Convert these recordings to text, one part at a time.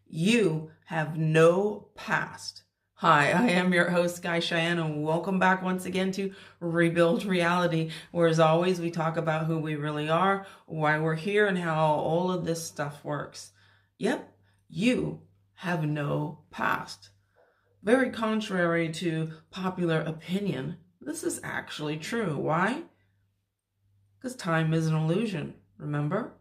You have no past. Hi, I am your host, Guy Cheyenne, and welcome back once again to Rebuild Reality, where as always, we talk about who we really are, why we're here, and how all of this stuff works. Yep, you have no past. Very contrary to popular opinion, this is actually true. Why? Because time is an illusion, remember?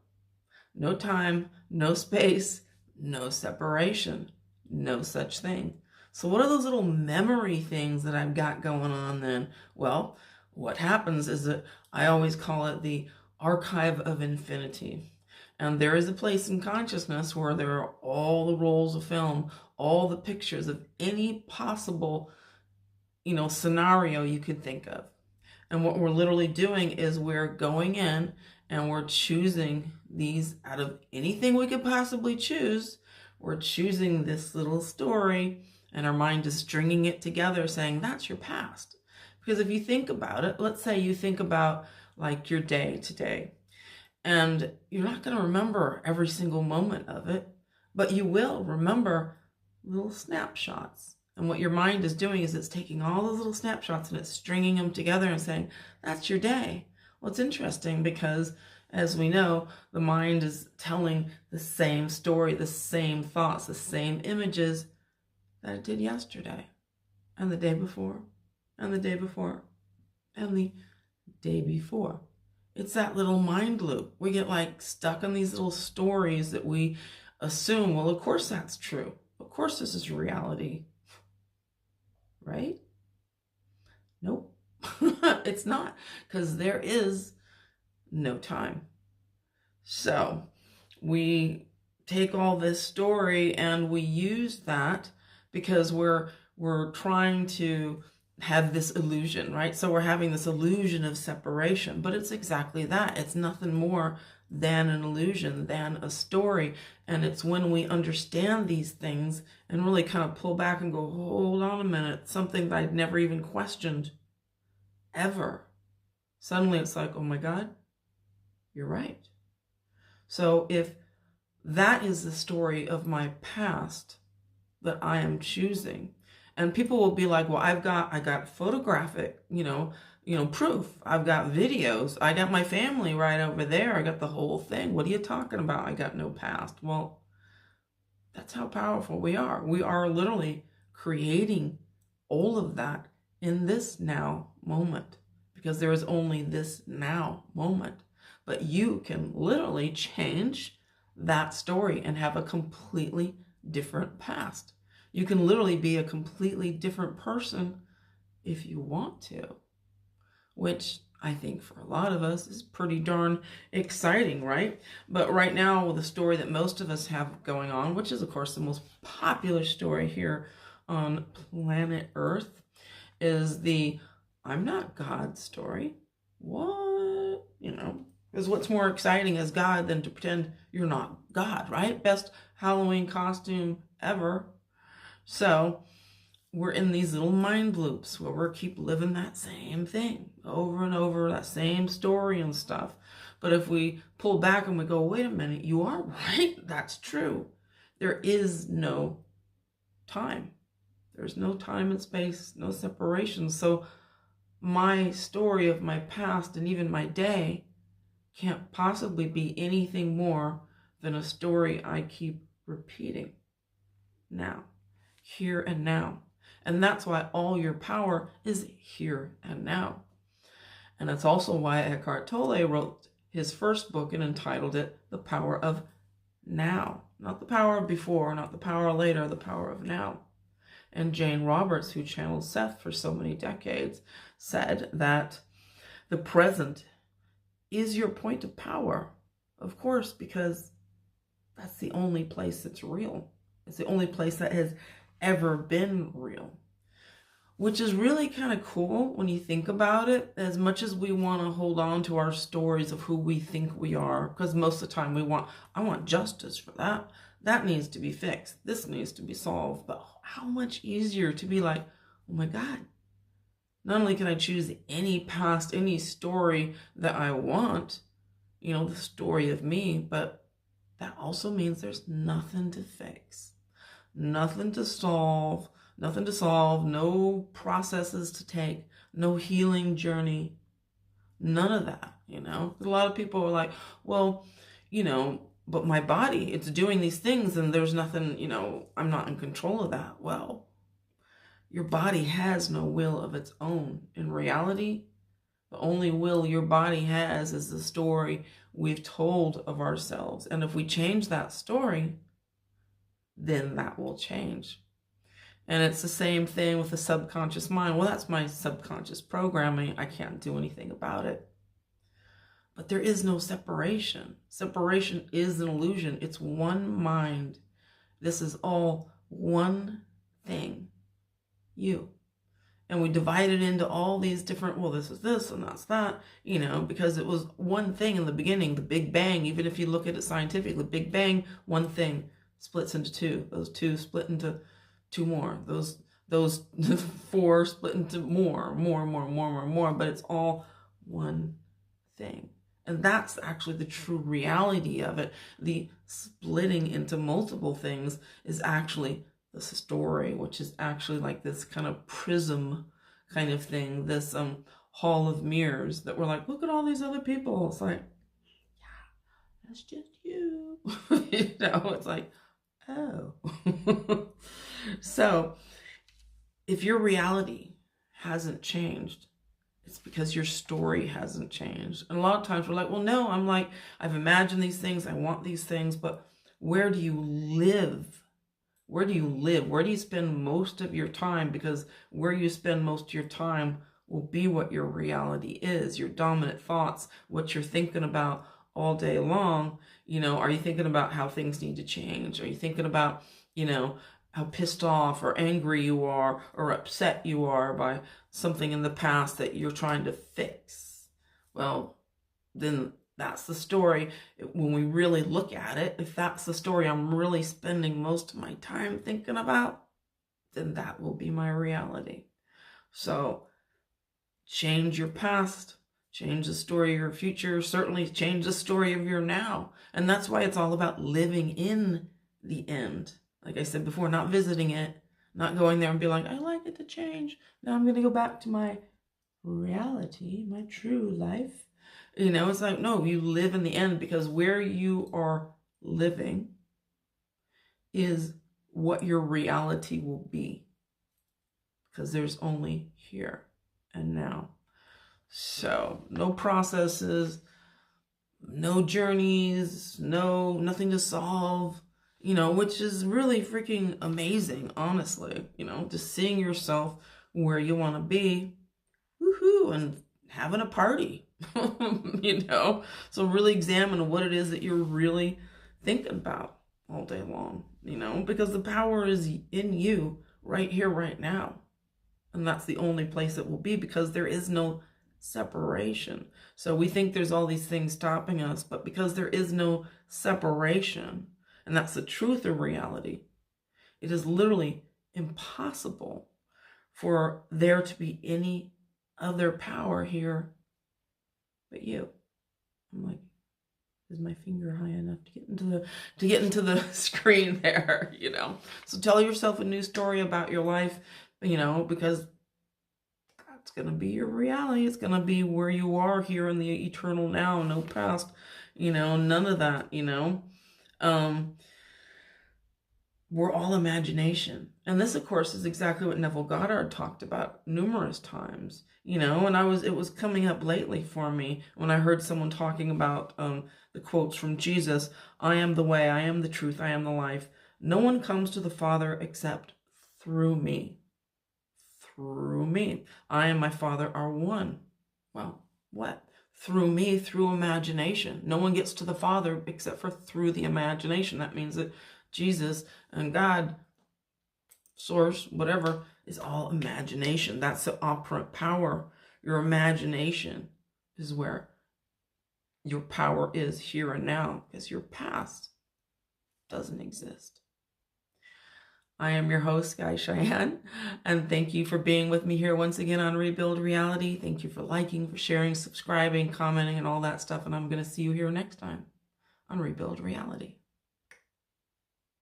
No time, no space, no separation, no such thing. So what are those little memory things that I've got going on then? Well, what happens is that I always call it the archive of infinity. And there is a place in consciousness where there are all the rolls of film, all the pictures of any possible, scenario you could think of. And what we're literally doing is we're going in and we're choosing these out of anything we could possibly choose. We're choosing this little story and our mind is stringing it together saying that's your past. Because if you think about it, let's say you think about like your day today, and you're not going to remember every single moment of it, but you will remember little snapshots. And what your mind is doing is it's taking all those little snapshots and it's stringing them together and saying, that's your day. Well, it's interesting because, as we know, the mind is telling the same story, the same thoughts, the same images that it did yesterday and the day before and the day before and the day before. It's that little mind loop. We get like stuck in these little stories that we assume, well, of course that's true. Of course this is reality. Right? Nope. It's not, because there is no time. So we take all this story and we use that because we're trying to have this illusion, right? So we're having this illusion of separation, but it's exactly that. It's nothing more than an illusion, than a story. And it's when we understand these things and really kind of pull back and go, hold on a minute, something that I'd never even questioned ever. Suddenly it's like, oh my God, you're right. So if that is the story of my past that I am choosing, and people will be like, well, I got photographic, proof. I've got videos. I got my family right over there. I got the whole thing. What are you talking about? I got no past. Well, that's how powerful we are. We are literally creating all of that in this now moment, because there is only this now moment. But you can literally change that story and have a completely different past. You can literally be a completely different person if you want to, which I think for a lot of us is pretty darn exciting, right? But right now, the story that most of us have going on, which is of course the most popular story here on planet Earth, is the I'm not God story. What? Because what's more exciting as God than to pretend you're not God, right? Best Halloween costume ever. So we're in these little mind loops where we keep living that same thing over and over, that same story and stuff. But if we pull back and we go, wait a minute, you are right. That's true. There is no time. There's no time and space, no separation. So my story of my past and even my day can't possibly be anything more than a story I keep repeating now, here and now. And that's why all your power is here and now. And that's also why Eckhart Tolle wrote his first book and entitled it The Power of Now. Not the power of before, not the power of later, the power of now. And Jane Roberts, who channeled Seth for so many decades, said that the present is your point of power. Of course, because that's the only place that's real. It's the only place that has ever been real. Which is really kind of cool when you think about it. As much as we want to hold on to our stories of who we think we are, because most of the time I want justice for that. That needs to be fixed. This needs to be solved. But how much easier to be like, oh my God, not only can I choose any past, any story that I want, the story of me, but that also means there's nothing to fix. Nothing to solve, no processes to take, no healing journey, none of that, A lot of people are like, well, but my body, it's doing these things and there's nothing, I'm not in control of that. Well, your body has no will of its own. In reality, the only will your body has is the story we've told of ourselves. And if we change that story, then that will change. And it's the same thing with the subconscious mind. Well, that's my subconscious programming. I can't do anything about it. But there is no separation. Separation is an illusion. It's one mind. This is all one thing. You. And we divide it into all these different, well, this is this and that's that, because it was one thing in the beginning, the Big Bang. Even if you look at it scientifically, the Big Bang, one thing splits into two. Those two split into two more. Those four split into more, but it's all one thing. And that's actually the true reality of it. The splitting into multiple things is actually the story, which is actually like this kind of prism kind of thing, this hall of mirrors that we're like, look at all these other people. It's like, yeah, that's just you. It's like, oh. So if your reality hasn't changed, it's because your story hasn't changed. And a lot of times we're like, well, no, I've imagined these things, I want these things, but where do you live? Where do you live? Where do you spend most of your time? Because where you spend most of your time will be what your reality is, your dominant thoughts, what you're thinking about all day long. Are you thinking about how things need to change? Are you thinking about, how pissed off or angry you are or upset you are by something in the past that you're trying to fix? Well, then that's the story. When we really look at it, if that's the story I'm really spending most of my time thinking about, then that will be my reality. So change your past, change the story of your future, certainly change the story of your now. And that's why it's all about living in the end. Like I said before, not visiting it, not going there and be like, I like it to change. Now I'm going to go back to my reality, my true life. It's like, no, you live in the end, because where you are living is what your reality will be, because there's only here and now. So no processes, no journeys, nothing to solve, which is really freaking amazing, honestly, just seeing yourself where you want to be, woohoo, and having a party, so really examine what it is that you're really thinking about all day long, because the power is in you right here, right now. And that's the only place it will be, because there is no separation. So we think there's all these things stopping us, but because there is no separation, and that's the truth of reality, it is literally impossible for there to be any other power here but you. I'm like, is my finger high enough to get into the screen there, So tell yourself a new story about your life, because that's going to be your reality. It's going to be where you are here in the eternal now, no past, none of that, we're all imagination. And this, of course, is exactly what Neville Goddard talked about numerous times, and it was coming up lately for me when I heard someone talking about the quotes from Jesus. I am the way, I am the truth, I am the life. No one comes to the Father except through me. Through me. I and my Father are one. Well, what? Through me, through imagination. No one gets to the Father except for through the imagination. That means that Jesus and God, source, whatever, is all imagination. That's the operant power. Your imagination is where your power is here and now, because your past doesn't exist. I am your host, Guy Cheyenne, and thank you for being with me here once again on Rebuild Reality. Thank you for liking, for sharing, subscribing, commenting, and all that stuff, and I'm going to see you here next time on Rebuild Reality.